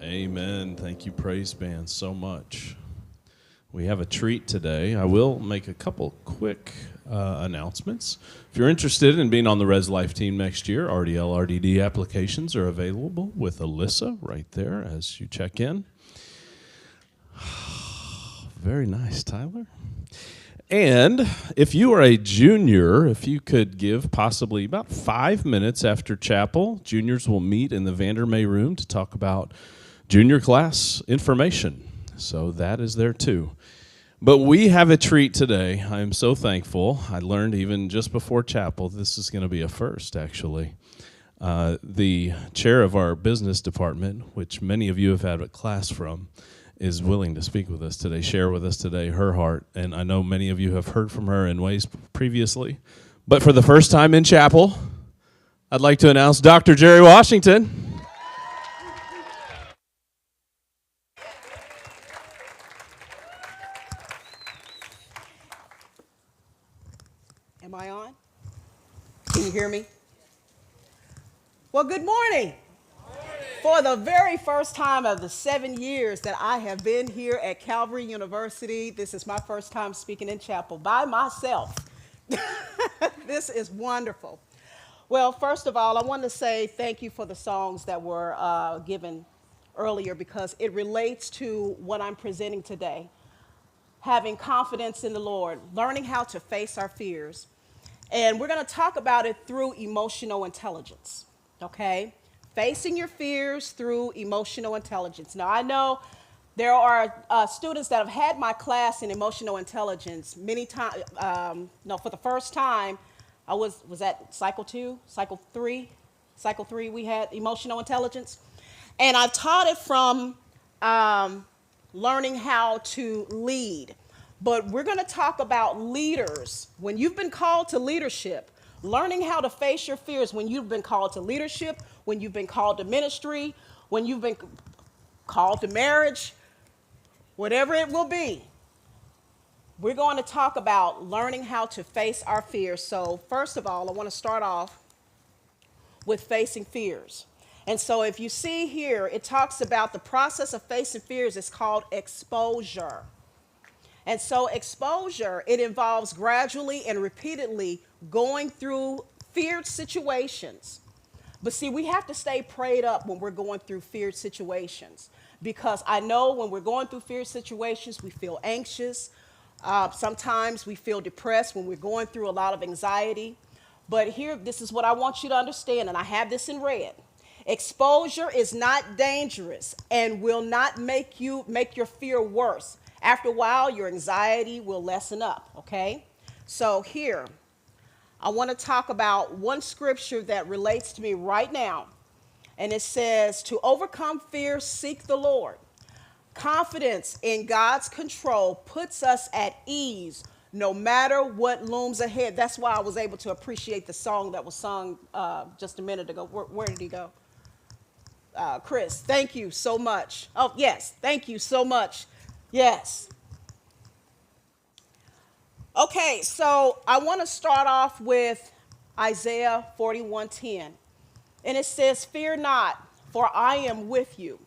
Amen. Thank you, praise band, so much. We have a treat today. I will make a couple quick announcements. If you're interested in being on the Res Life team next year, RDL, RDD applications are available with Alyssa right there as you check in. Very nice, Tyler. And if you are a junior, if you could give possibly about 5 minutes after chapel, juniors will meet in the Vandermeer room to talk about junior class information. So that is there too. But we have a treat today. I am so thankful. I learned even just before chapel, this is going to be a first, actually. The chair of our business department, which many of you have had a class from, is willing to speak with us today, share with us today her heart. And I know many of you have heard from her in ways previously. But for the first time in chapel, I'd like to announce Dr. Jerry Washington. Am I on? Can you hear me? Well, good morning. For the very first time of the 7 years that I have been here at Calvary University, this is my first time speaking in chapel by myself. This is wonderful. Well, first of all, I want to say thank you for the songs that were given earlier because it relates to what I'm presenting today. Having confidence in the Lord, learning how to face our fears. And we're going to talk about it through emotional intelligence, okay? Facing your fears through emotional intelligence. Now, I know there are students that have had my class in emotional intelligence many times. For the first time, I was at cycle 2, cycle 3? Cycle 3, we had emotional intelligence. And I taught it from learning how to lead. But we're going to talk about leaders. When you've been called to leadership, learning how to face your fears when you've been called to leadership, when you've been called to ministry, when you've been called to marriage, whatever it will be. We're going to talk about learning how to face our fears. So first of all, I want to start off with facing fears. And so if you see here, it talks about the process of facing fears. It's called exposure. And so exposure, it involves gradually and repeatedly going through feared situations. But see, we have to stay prayed up when we're going through feared situations. Because I know when we're going through feared situations, we feel anxious. Sometimes we feel depressed when we're going through a lot of anxiety. But here, this is what I want you to understand, and I have this in red. Exposure is not dangerous and will not make your fear worse. After a while, your anxiety will lessen up, okay? So here, I want to talk about one scripture that relates to me right now. And it says, to overcome fear, seek the Lord. Confidence in God's control puts us at ease no matter what looms ahead. That's why I was able to appreciate the song that was sung just a minute ago. Where did he go? Chris, thank you so much. Oh, yes, thank you so much. Yes. Okay, so I want to start off with Isaiah 41:10. And it says, fear not, for I am with you.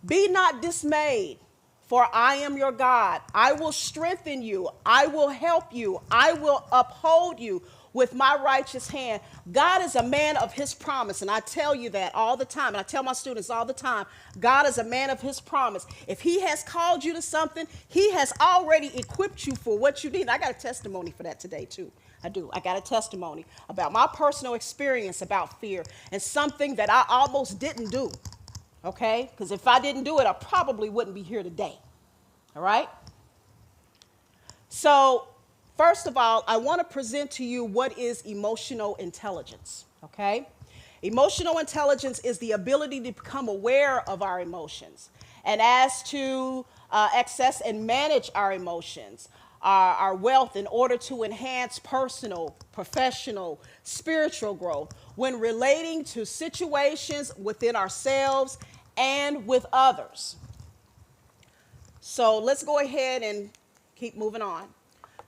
Be not dismayed, for I am your God. I will strengthen you. I will help you. I will uphold you with my righteous hand. God is a man of his promise, and I tell you that all the time, and I tell my students all the time, God is a man of his promise. If he has called you to something, he has already equipped you for what you need. I got a testimony for that today, too. I do. I got a testimony about my personal experience about fear and something that I almost didn't do, okay? Because if I didn't do it, I probably wouldn't be here today, all right? So, first of all, I want to present to you what is emotional intelligence, okay? Emotional intelligence is the ability to become aware of our emotions and as to access and manage our emotions, our wealth in order to enhance personal, professional, spiritual growth when relating to situations within ourselves and with others. So let's go ahead and keep moving on.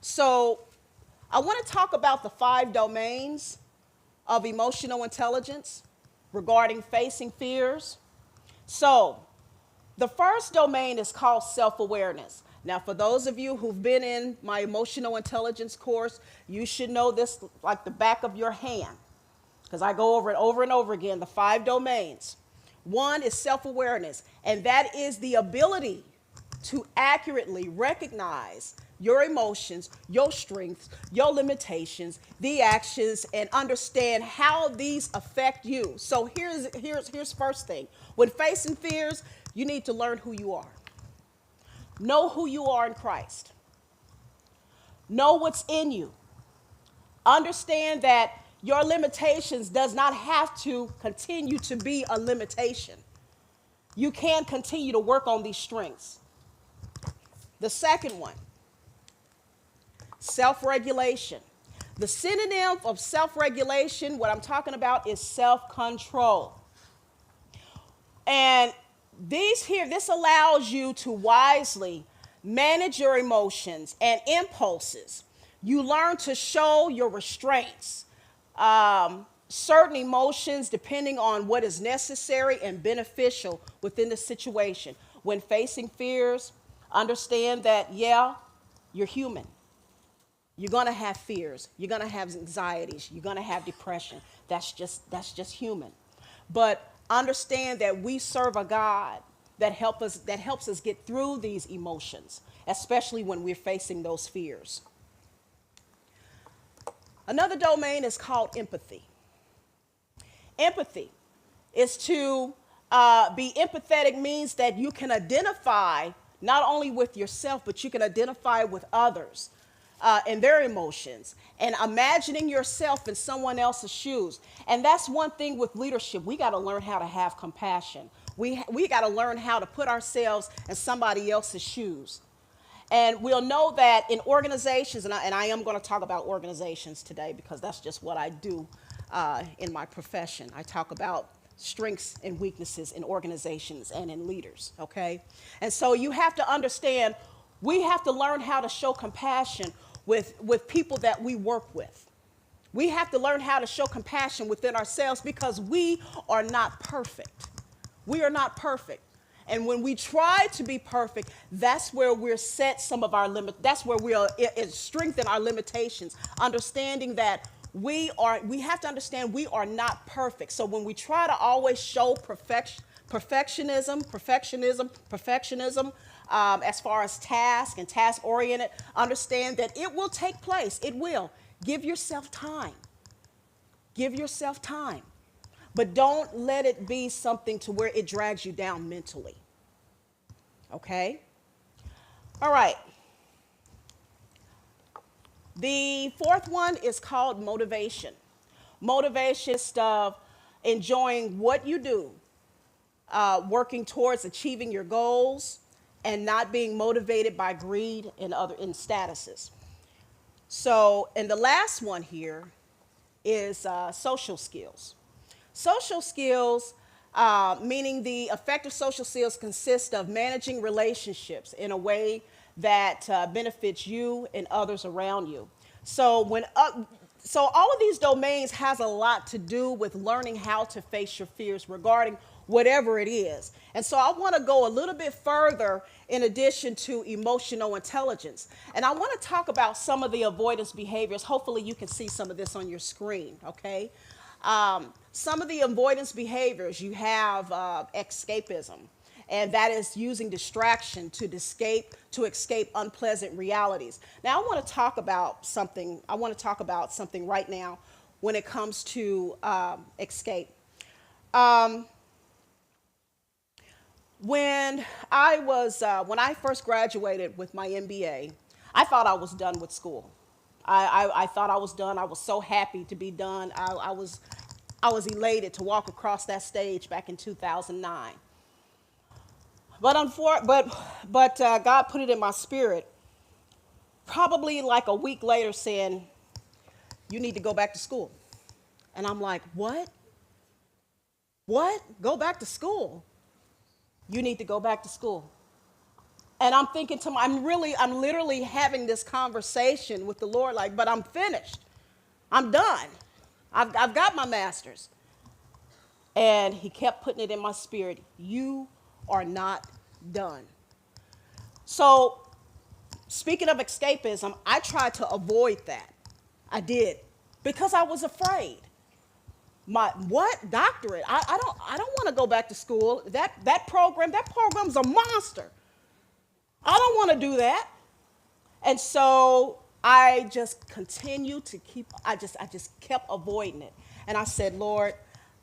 So I want to talk about the 5 domains of emotional intelligence regarding facing fears. So The first domain is called self-awareness. Now, for those of you who've been in my emotional intelligence course, you should know this like the back of your hand, because I go over it over and over again, the 5 domains. One is self-awareness, and that is the ability to accurately recognize your emotions, your strengths, your limitations, the actions, and understand how these affect you. So here's first thing. When facing fears, you need to learn who you are. Know who you are in Christ. Know what's in you. Understand that your limitations does not have to continue to be a limitation. You can continue to work on these strengths. The second one, self-regulation. The synonym of self-regulation, what I'm talking about, is self-control. And this allows you to wisely manage your emotions and impulses. You learn to show your restraints, certain emotions depending on what is necessary and beneficial within the situation. When facing fears, understand that, yeah, you're human. You're going to have fears. You're going to have anxieties. You're going to have depression. That's just human. But understand that we serve a God that helps us get through these emotions, especially when we're facing those fears. Another domain is called empathy. Empathy is to be empathetic means that you can identify not only with yourself, but you can identify with others and their emotions, and imagining yourself in someone else's shoes. And that's one thing with leadership. We got to learn how to have compassion. We got to learn how to put ourselves in somebody else's shoes. And we'll know that in organizations, and I am going to talk about organizations today because that's just what I do in my profession. I talk about strengths and weaknesses in organizations and in leaders, okay? And so you have to understand, we have to learn how to show compassion with people that we work with. We have to learn how to show compassion within ourselves because we are not perfect. We are not perfect. And when we try to be perfect, that's where we're set some of our limits. That's where we'll strengthen our limitations, understanding that we have to understand we are not perfect. So when we try to always show perfectionism, as far as task and task oriented, understand that it will take place. It will. Give yourself time. Give yourself time. But don't let it be something to where it drags you down mentally. Okay? All right. The fourth one is called motivation. Motivation is enjoying what you do, working towards achieving your goals, and not being motivated by greed and other statuses. So, and the last one here is social skills. Social skills, meaning the effective social skills, consist of managing relationships in a way that benefits you and others around you. So so all of these domains has a lot to do with learning how to face your fears regarding whatever it is. And so I want to go a little bit further in addition to emotional intelligence. And I want to talk about some of the avoidance behaviors. Hopefully you can see some of this on your screen, okay? Some of the avoidance behaviors, you have escapism, and that is using distraction to escape unpleasant realities. Now I want to talk about something right now when it comes to escape. When I first graduated with my MBA, I thought I was done with school. I thought I was done. I was so happy to be done. I was elated to walk across that stage back in 2009. But God put it in my spirit, probably like a week later, saying, "You need to go back to school." And I'm like, "What? What? Go back to school? You need to go back to school." And I'm thinking to I'm literally having this conversation with the Lord, like, but I'm finished. I'm done. I've got my master's. And he kept putting it in my spirit. You are not done. So, speaking of escapism, I tried to avoid that. I did because I was afraid. My what doctorate? I don't want to go back to school. That program's a monster. I don't want to do that. And so I just continued to I just kept avoiding it. And I said, Lord,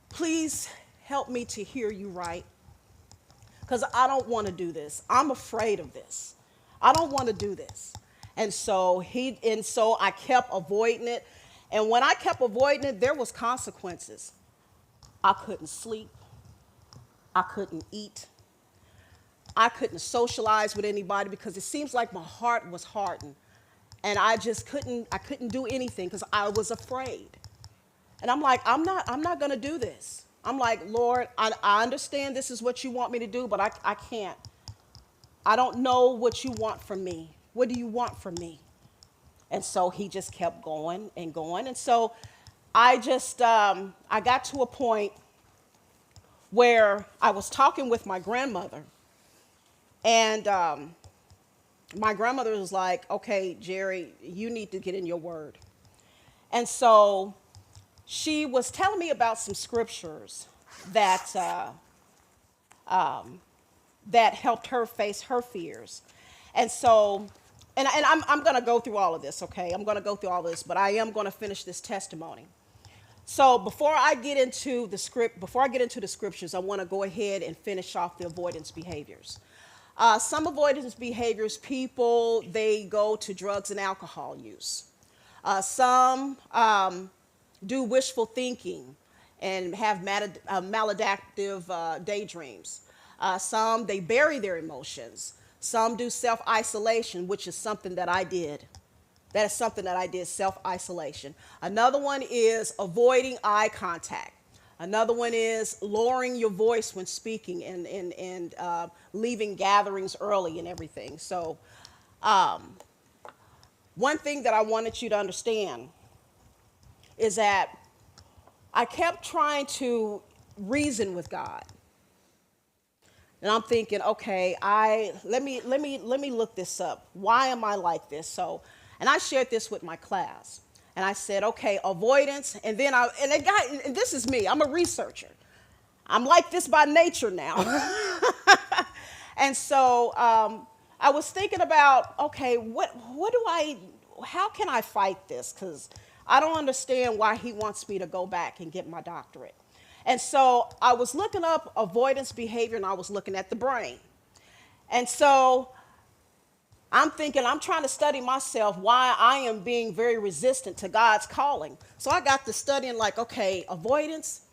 please help me to hear you right. Because I don't want to do this. I'm afraid of this. I don't want to do this. And so I kept avoiding it. And when I kept avoiding it, there was consequences. I couldn't sleep. I couldn't eat. I couldn't socialize with anybody because it seems like my heart was hardened. And I couldn't do anything because I was afraid. And I'm like, I'm not going to do this. I'm like, Lord, I understand this is what you want me to do, but I can't. I don't know what you want from me. What do you want from me? And so he just kept going and going. And so I got to a point where I was talking with my grandmother. And my grandmother was like, okay, Jerry, you need to get in your word. And so she was telling me about some scriptures that that helped her face her fears. And so, and I'm going to go through all of this, okay? I'm going to go through all this, but I am going to finish this testimony. So before I get into the scriptures, I want to go ahead and finish off the avoidance behaviors. Some avoidance behaviors, people, they go to drugs and alcohol use. Some do wishful thinking and have maladaptive daydreams. Some, they bury their emotions. Some do self-isolation, which is something that I did. That is something that I did, self-isolation. Another one is avoiding eye contact. Another one is lowering your voice when speaking and leaving gatherings early and everything. So one thing that I wanted you to understand is that I kept trying to reason with God. And I'm thinking, okay, let me look this up. Why am I like this? So, and I shared this with my class. And I said, okay, avoidance, and this is me. I'm a researcher. I'm like this by nature now. And so I was thinking about, okay, how can I fight this? Because I don't understand why he wants me to go back and get my doctorate. And so I was looking up avoidance behavior, and I was looking at the brain. And so I'm thinking, I'm trying to study myself why I am being very resistant to God's calling. So I got to studying like, okay, avoidance,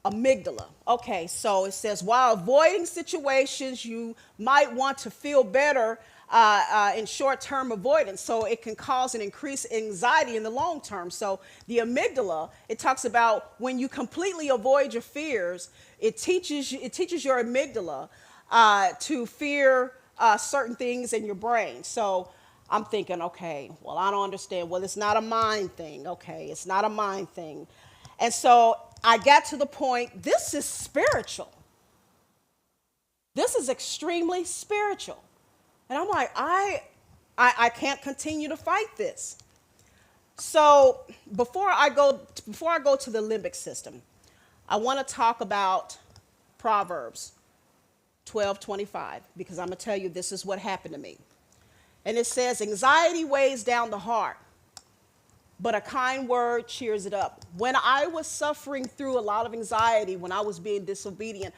amygdala. Okay, so it says, while avoiding situations, you might want to feel better in short-term avoidance. So it can cause an increased anxiety in the long term. So the amygdala, it talks about when you completely avoid your fears, it teaches your amygdala to fear certain things in your brain. So I'm thinking, okay, well, I don't understand. Well, it's not a mind thing. Okay, it's not a mind thing. And so I got to the point, this is spiritual. This is extremely spiritual. And I'm like, I can't continue to fight this. So before I go to the limbic system, I want to talk about Proverbs 12:25, because I'm going to tell you this is what happened to me. And it says, anxiety weighs down the heart, but a kind word cheers it up. When I was suffering through a lot of anxiety, when I was being disobedient,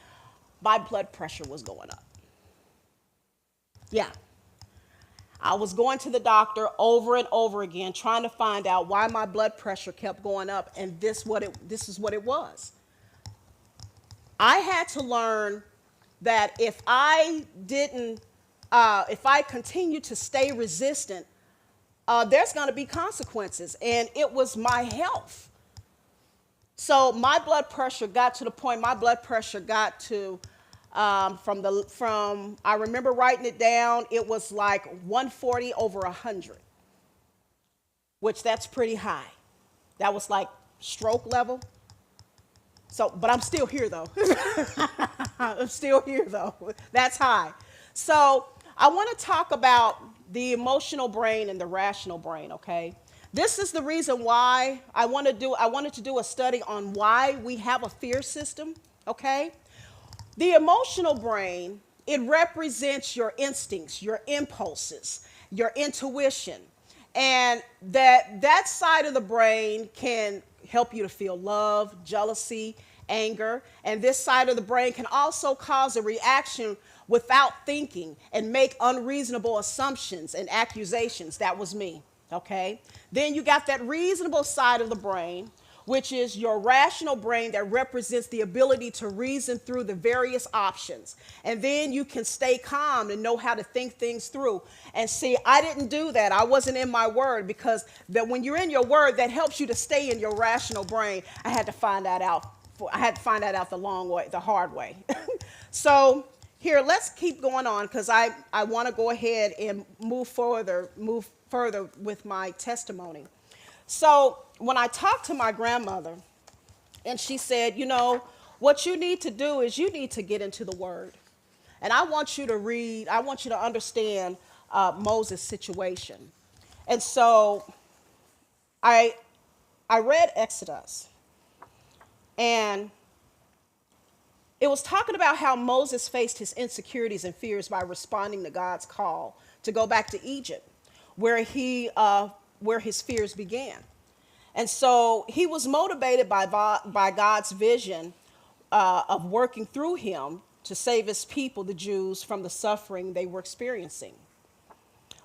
my blood pressure was going up. Yeah. I was going to the doctor over and over again, trying to find out why my blood pressure kept going up, and this is what it was. I had to learn that if I continued to stay resistant, there's going to be consequences, and it was my health. So my blood pressure got to the point. My blood pressure got to I remember writing it down. It was like 140 over 100, which that's pretty high. That was like stroke level. So, but I'm still here though. I'm still here though. That's high. So I want to talk about the emotional brain and the rational brain, okay? This is the reason why I wanted to do a study on why we have a fear system, okay? The emotional brain, it represents your instincts, your impulses, your intuition. And that side of the brain can help you to feel love, jealousy, anger. And this side of the brain can also cause a reaction without thinking and make unreasonable assumptions and accusations. That was me, okay? Then you got that reasonable side of the brain, which is your rational brain that represents the ability to reason through the various options. And then you can stay calm and know how to think things through. And see, I didn't do that. I wasn't in my word, because that when you're in your word, that helps you to stay in your rational brain. I had to find that out. I had to find that out the long way, the hard way. So here, let's keep going on, because I want to go ahead and move further with my testimony. So when I talked to my grandmother, and she said, what you need to do is you need to get into the Word. And I want you to read, I want you to understand Moses' situation. And so I read Exodus, and it was talking about how Moses faced his insecurities and fears by responding to God's call to go back to Egypt, where his fears began. And so he was motivated by God's vision of working through him to save his people, the Jews, from the suffering they were experiencing.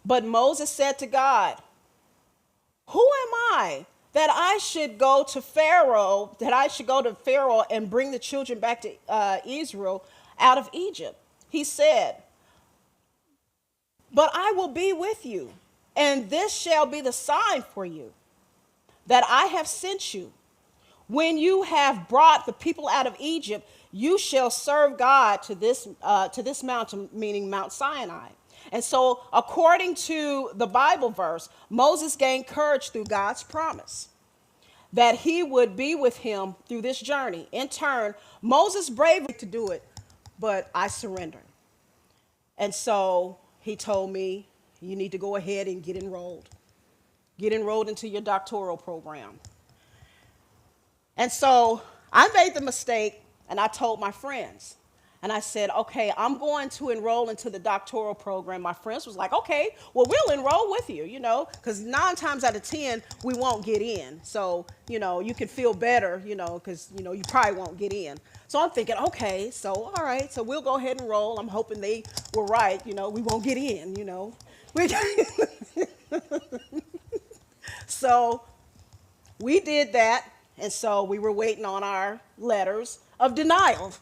But Moses said to God, "Who am I that I should go to Pharaoh, and bring the children back to Israel out of Egypt?" He said, "But I will be with you, and this shall be the sign for you that I have sent you. When you have brought the people out of Egypt, you shall serve God to this mountain," meaning Mount Sinai. And so, according to the Bible verse, Moses gained courage through God's promise that he would be with him through this journey. In turn, Moses bravely to do it, but I surrendered. And so he told me, "You need to go ahead and get enrolled. Get enrolled into your doctoral program." And so I made the mistake, and I told my friends. And I said, "Okay, I'm going to enroll into the doctoral program." My friends was like, "Okay, well, we'll enroll with you, because 9 times out of 10, we won't get in. So, you can feel better, because, you probably won't get in." So I'm thinking, okay, so all right, so we'll go ahead and enroll. I'm hoping they were right, we won't get in, So we did that, and so we were waiting on our letters of denial.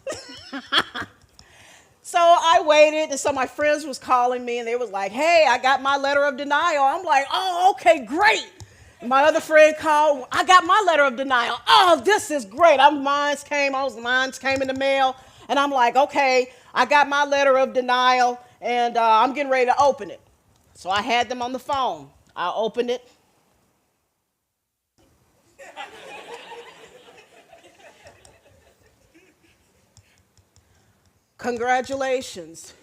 So I waited, and so my friends was calling me, and they was like, "Hey, I got my letter of denial." I'm like, "Oh, okay, great." And my other friend called, "I got my letter of denial." "Oh, this is great." Mine came in the mail, and I'm like, "Okay, I got my letter of denial, and I'm getting ready to open it." So I had them on the phone. I opened it. "Congratulations.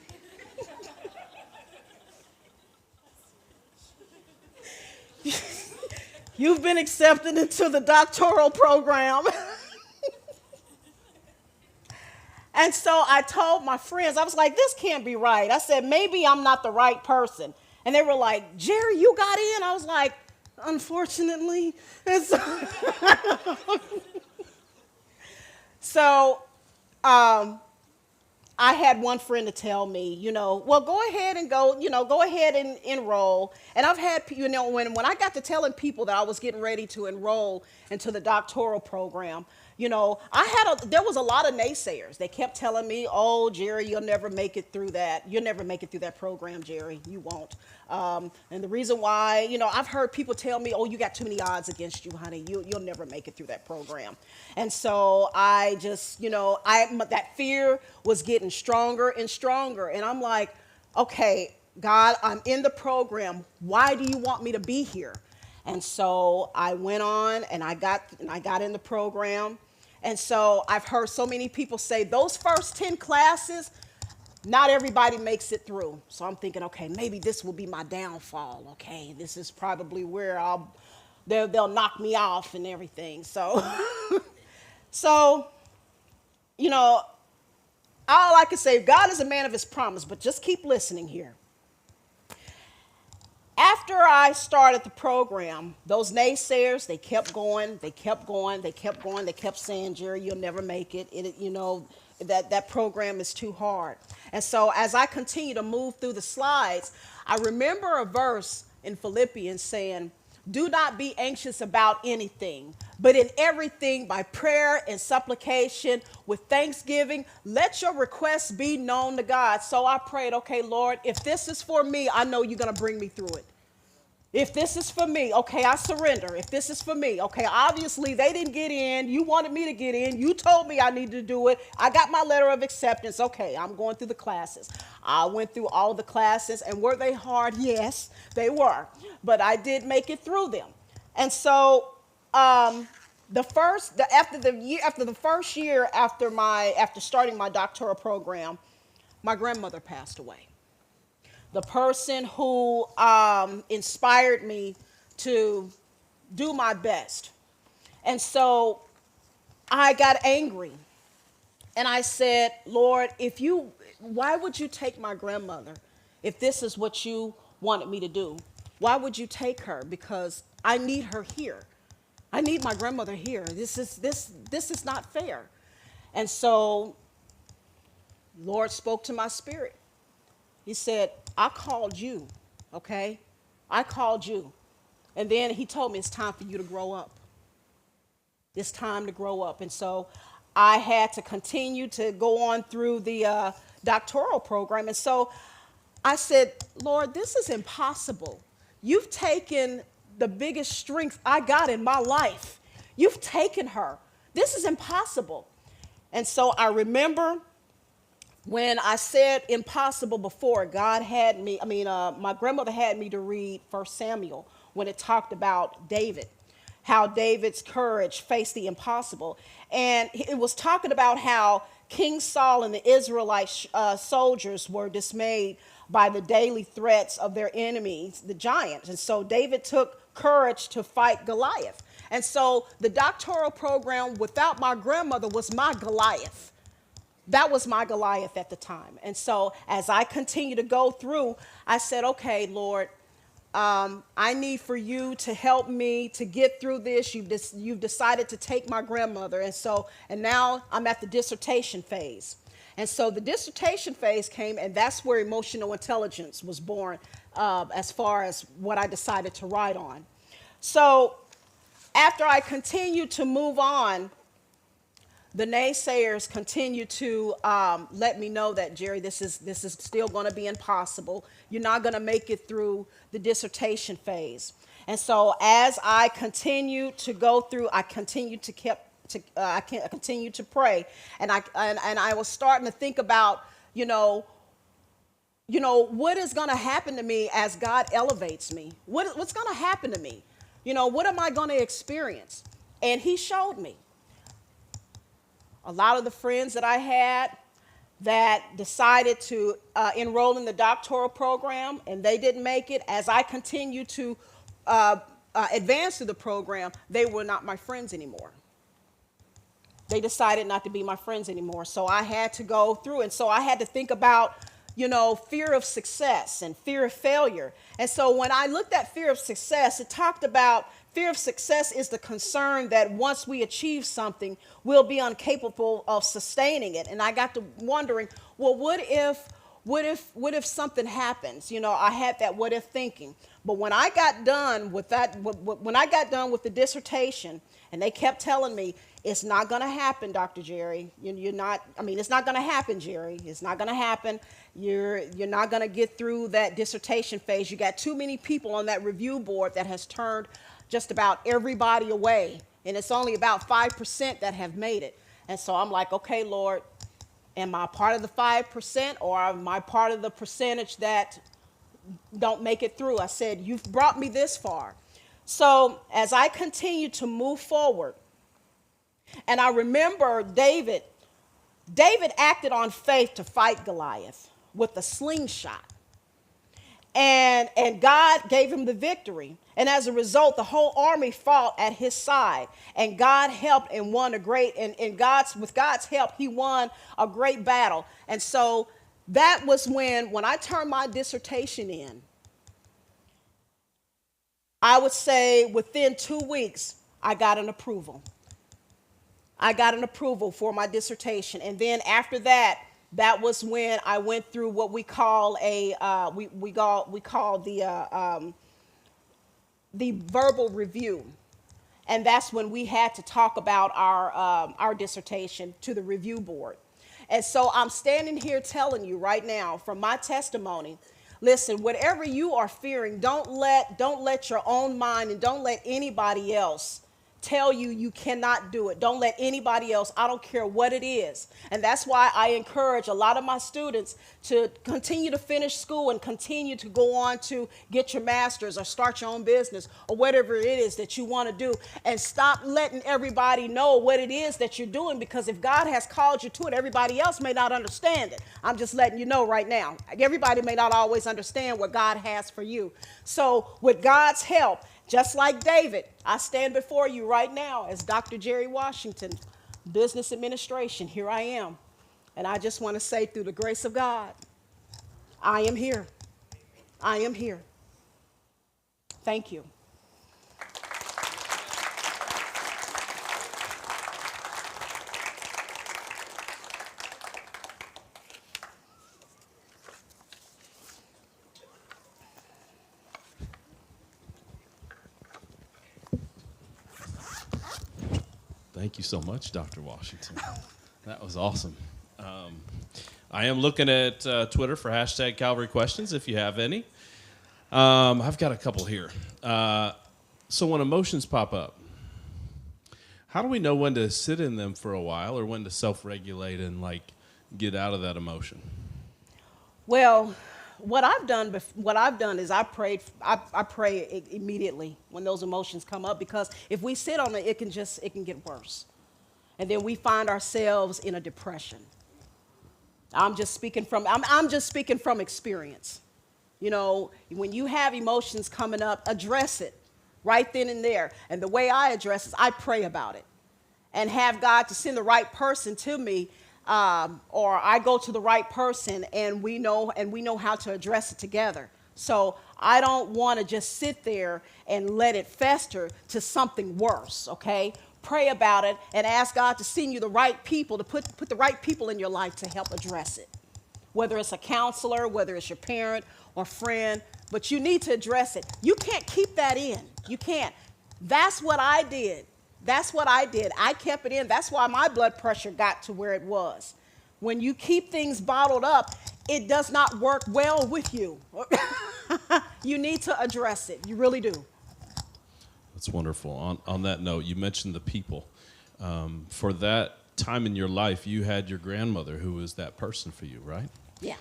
You've been accepted into the doctoral program." And so I told my friends, I was like, "This can't be right." I said, "Maybe I'm not the right person." And they were like, "Jerry, you got in?" I was like, "Unfortunately." And so I had one friend to tell me, "Well, go ahead and go ahead and enroll." And I've had, when I got to telling people that I was getting ready to enroll into the doctoral program, there was a lot of naysayers. They kept telling me, "Oh, Jerry, you'll never make it through that. You'll never make it through that program, Jerry. You won't." And the reason why, I've heard people tell me, "Oh, you got too many odds against you, honey. You'll never make it through that program." And so I just, that fear was getting stronger and stronger. And I'm like, "Okay, God, I'm in the program. Why do you want me to be here?" And so I went on, and I got in the program. And so I've heard so many people say those first 10 classes, Not everybody makes it through. So I'm thinking, okay, maybe this will be my downfall. Okay, this is probably where they'll knock me off and everything. So, so, you know, all I can say, God is a man of his promise, but just keep listening here. After I started the program, those naysayers, they kept going, they kept going, they kept going, they kept saying, Jerry, you'll never make it. That program is too hard. And so as I continue to move through the slides, I remember a verse in Philippians saying, do not be anxious about anything, but in everything by prayer and supplication with thanksgiving, let your requests be known to God. So I prayed, okay, Lord, if this is for me, I know you're going to bring me through it. If this is for me, okay, I surrender. If this is for me, okay, obviously they didn't get in. You wanted me to get in. You told me I needed to do it. I got my letter of acceptance. Okay, I'm going through the classes. I went through all the classes, and were they hard? Yes, they were. But I did make it through them. And so after the first year after starting my doctoral program, my grandmother passed away. The person who inspired me to do my best. And so I got angry. And I said, Lord, why would you take my grandmother if this is what you wanted me to do? Why would you take her? Because I need her here. I need my grandmother here. This is not fair. And so Lord spoke to my spirit. He said, I called you, okay? I called you. And then he told me it's time for you to grow up. It's time to grow up. And so I had to continue to go on through the doctoral program. And so I said, Lord, this is impossible. You've taken the biggest strength I got in my life. You've taken her. This is impossible. And so I remember when I said impossible before, my grandmother had me to read 1 Samuel when it talked about David, how David's courage faced the impossible. And it was talking about how King Saul and the Israelite soldiers were dismayed by the daily threats of their enemies, the giants. And so David took courage to fight Goliath. And so the doctoral program without my grandmother was my Goliath. That was my Goliath at the time. And so as I continue to go through, I said, okay, Lord, I need for you to help me to get through this. You've decided to take my grandmother. And now I'm at the dissertation phase. And so the dissertation phase came, and that's where emotional intelligence was born, as far as what I decided to write on. So after I continued to move on, the naysayers continue to let me know that, Jerry, this is still going to be impossible. You're not going to make it through the dissertation phase. And so as I continued to go through, I continued to pray, and I was starting to think about, what is going to happen to me as God elevates me? What's going to happen to me? What am I going to experience? And he showed me. A lot of the friends that I had that decided to enroll in the doctoral program, and they didn't make it, as I continued to advance through the program, they were not my friends anymore. They decided not to be my friends anymore. So I had to go through, and so I had to think about, fear of success and fear of failure. And so when I looked at fear of success, it talked about fear of success is the concern that once we achieve something, we'll be incapable of sustaining it. And I got to wondering, well, what if something happens? I had that what if thinking. But when I got done with the dissertation, and they kept telling me, it's not going to happen, Dr. Jerry. It's not going to happen, Jerry. It's not going to happen. You're not going to get through that dissertation phase. You got too many people on that review board that has turned just about everybody away. And it's only about 5% that have made it. And so I'm like, okay, Lord, am I part of the 5% or am I part of the percentage that don't make it through? I said, you've brought me this far. So as I continue to move forward, and I remember David acted on faith to fight Goliath. with a slingshot. And God gave him the victory. And as a result, the whole army fought at his side. And God helped and won a great, with God's help, he won a great battle. And so that was when I turned my dissertation in, I would say within 2 weeks, I got an approval. I got an approval for my dissertation. And then after that, that was when I went through what we call the verbal review. And that's when we had to talk about our dissertation to the review board. And so I'm standing here telling you right now from my testimony, listen, whatever you are fearing, don't let your own mind and don't let anybody else tell you you cannot do it. Don't let anybody else, I don't care what it is. And that's why I encourage a lot of my students to continue to finish school and continue to go on to get your master's or start your own business or whatever it is that you want to do, and stop letting everybody know what it is that you're doing, because if God has called you to it, everybody else may not understand it. I'm just letting you know right now. Everybody may not always understand what God has for you. So with God's help, just like David, I stand before you right now as Dr. Jerry Washington, Business Administration. Here I am. And I just want to say, through the grace of God, I am here. I am here. Thank you. Thank you so much, Dr. Washington. That was awesome. I am looking at Twitter for hashtag Calvary questions, if you have any. I've got a couple here. So when emotions pop up, how do we know when to sit in them for a while or when to self-regulate and get out of that emotion? Well, what I've done is I pray immediately when those emotions come up, because if we sit on it, it can get worse. And then we find ourselves in a depression. I'm just speaking from experience. You know, when you have emotions coming up, address it right then and there. And the way I address it is I pray about it and have God to send the right person to me, or I go to the right person, and we know how to address it together. So I don't want to just sit there and let it fester to something worse, okay? Pray about it and ask God to send you the right people, to put the right people in your life to help address it. Whether it's a counselor, whether it's your parent or friend, but you need to address it. You can't keep that in. You can't. That's what I did. I kept it in. That's why my blood pressure got to where it was. When you keep things bottled up, it does not work well with you. You need to address it. You really do. That's wonderful. On that note, you mentioned the people. For that time in your life, you had your grandmother who was that person for you, right? Yeah.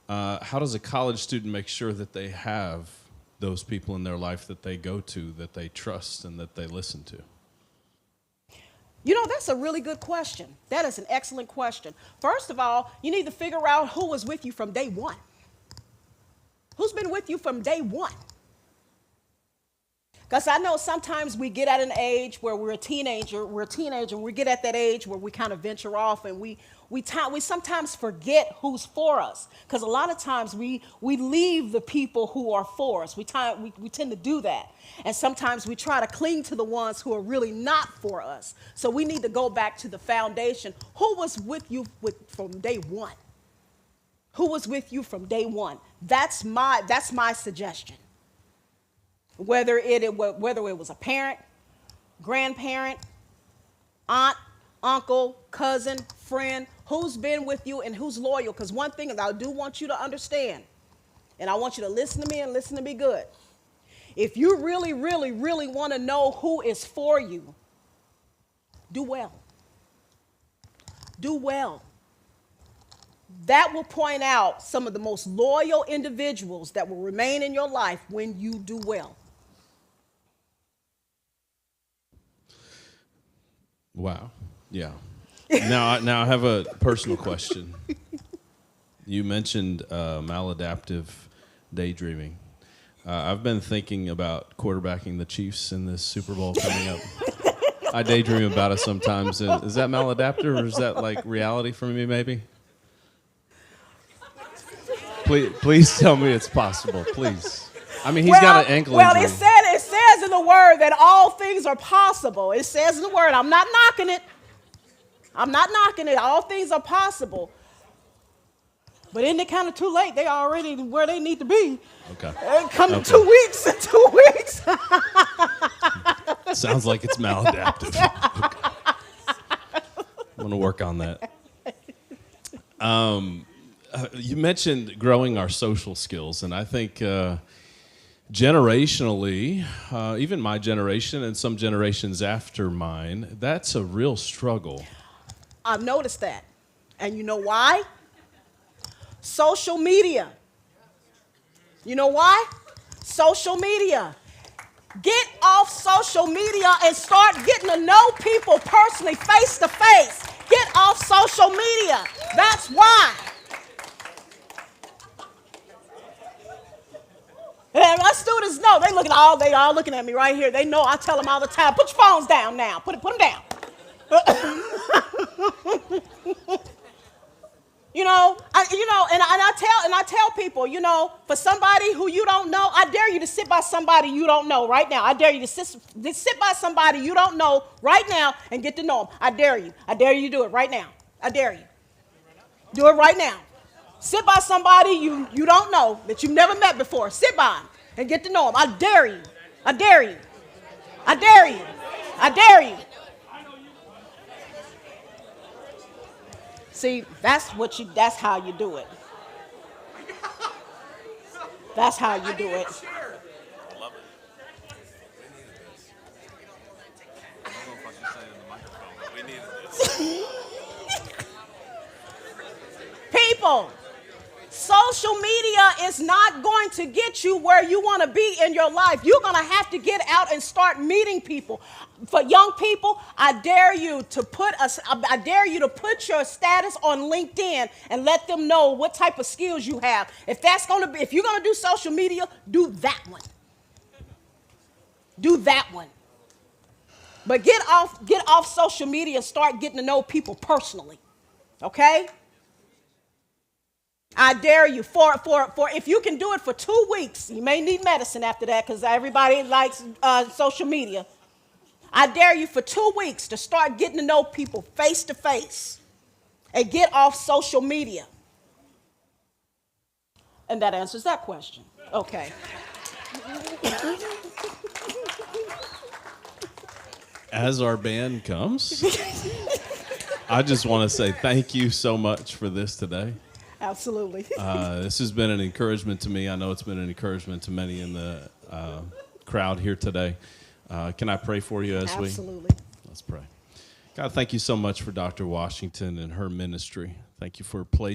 How does a college student make sure that they have those people in their life that they go to, that they trust, and that they listen to? You know, that's a really good question. That is an excellent question. First of all, you need to figure out who was with you from day one. Who's been with you from day one? Because I know sometimes we get at an age where we're a teenager, and we get at that age where we kind of venture off, and we sometimes forget who's for us. Because a lot of times we leave the people who are for us. We tend to do that. And sometimes we try to cling to the ones who are really not for us. So we need to go back to the foundation. Who was with you from day one? Who was with you from day one? That's my suggestion. Whether it was a parent, grandparent, aunt, uncle, cousin, friend, who's been with you and who's loyal. Because one thing I do want you to understand, and I want you to listen to me and listen to me good. If you really, really, really want to know who is for you, do well. Do well. That will point out some of the most loyal individuals that will remain in your life when you do well. Wow. Yeah. Now I have a personal question. You mentioned maladaptive daydreaming. I've been thinking about quarterbacking the Chiefs in this Super Bowl coming up. I daydream about it sometimes. Is that maladaptive or is that like reality for me maybe? Please tell me it's possible, please. I mean, he's got an ankle injury. It says in the word that all things are possible. It says in the word. I'm not knocking it. I'm not knocking it. All things are possible. But isn't it kind of too late? They already where they need to be. Okay. Come in 2 weeks. In 2 weeks. Sounds like it's maladaptive. Okay. I'm going to work on that. You mentioned growing our social skills, and I think generationally, even my generation and some generations after mine, that's a real struggle. I've noticed that. And you know why? Social media. You know why? Social media. Get off social media and start getting to know people personally, face to face. Get off social media. That's why. And my students know. They all looking at me right here. They know I tell them all the time, put your phones down now. Put them down. And I tell people, for somebody who you don't know, I dare you to sit by somebody you don't know right now. I dare you to sit by somebody you don't know right now and get to know them. I dare you. I dare you to do it right now. I dare you. Do it right now. Sit by somebody you don't know that you've never met before. Sit by them and get to know them. I dare you. I dare you. I dare you. I dare you. See, that's how you do it. That's how you do it. I love it. We needed this. I don't know if I should say it in the microphone, but we needed this. People, social media is not going to get you where you want to be in your life. You're going to have to get out and start meeting people. For young people, I dare you to put your status on LinkedIn and let them know what type of skills you have. If you're going to do social media, do that one. Do that one. But get off social media and start getting to know people personally. Okay? I dare you for if you can do it for 2 weeks, you may need medicine after that because everybody likes social media. I dare you for 2 weeks to start getting to know people face to face and get off social media. And that answers that question. Okay. As our band comes, I just want to say thank you so much for this today. Absolutely. This has been an encouragement to me. I know it's been an encouragement to many in the crowd here today. Can I pray for you as Absolutely. Let's pray. God, thank you so much for Dr. Washington and her ministry. Thank you for placing